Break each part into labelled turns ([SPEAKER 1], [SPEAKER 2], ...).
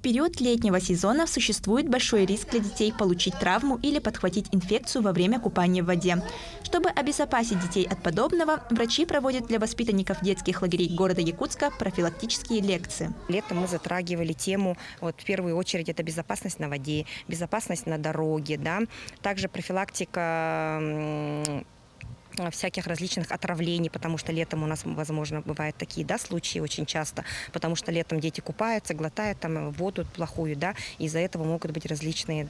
[SPEAKER 1] период летнего сезона существует большой риск для детей получить травму или подхватить инфекцию во время купания в воде. Чтобы обезопасить детей от подобного, врачи проводят для воспитанников детских лагерей города Якутска профилактические лекции.
[SPEAKER 2] Летом мы затрагивали тему, в первую очередь, это безопасность на воде, безопасность на дороге, да? Также профилактика всяких различных отравлений, потому что летом у нас, возможно, бывают такие, случаи очень часто, потому что летом дети купаются, глотают воду плохую, из-за этого могут быть различные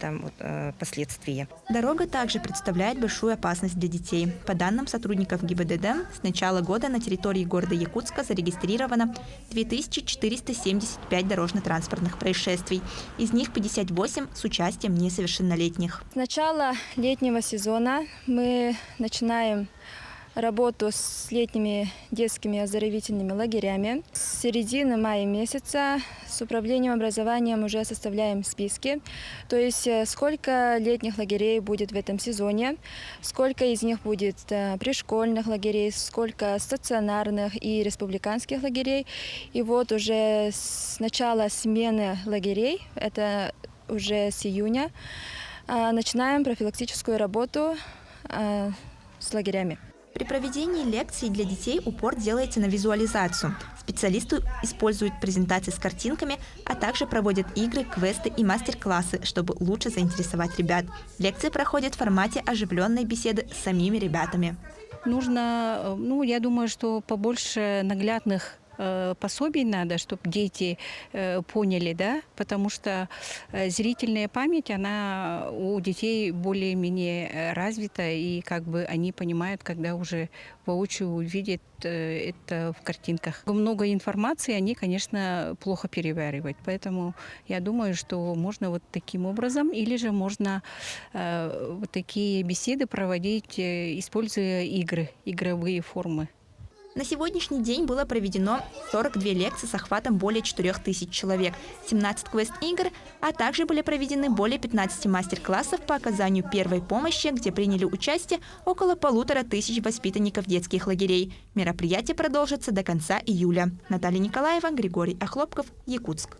[SPEAKER 2] последствия.
[SPEAKER 1] Дорога также представляет большую опасность для детей. По данным сотрудников ГИБДД, с начала года на территории города Якутска зарегистрировано 2475 дорожно-транспортных происшествий. Из них 58 с участием несовершеннолетних.
[SPEAKER 3] С начала летнего сезона мы начинаем работу с летними детскими оздоровительными лагерями. С середины мая месяца с управлением образованием уже составляем списки. То есть сколько летних лагерей будет в этом сезоне, сколько из них будет пришкольных лагерей, сколько стационарных и республиканских лагерей. И вот уже с начала смены лагерей, это уже с июня, начинаем профилактическую работу с лагерями.
[SPEAKER 1] При проведении лекций для детей упор делается на визуализацию. Специалисты используют презентации с картинками, а также проводят игры, квесты и мастер-классы, чтобы лучше заинтересовать ребят. Лекции проходят в формате оживленной беседы с самими ребятами.
[SPEAKER 4] Нужно, я думаю, что побольше наглядных пособий надо, чтобы дети поняли, потому что зрительная память, она у детей более-менее развита, и они понимают, когда уже воочию увидят это в картинках. Много информации они, конечно, плохо переваривают, поэтому я думаю, что можно таким образом, или же можно такие беседы проводить, используя игры, игровые формы.
[SPEAKER 1] На сегодняшний день было проведено 42 лекции с охватом более 4000 человек, 17 квест-игр, а также были проведены более 15 мастер-классов по оказанию первой помощи, где приняли участие около 1500 воспитанников детских лагерей. Мероприятие продолжится до конца июля. Наталья Николаева, Григорий Охлопков, Якутск.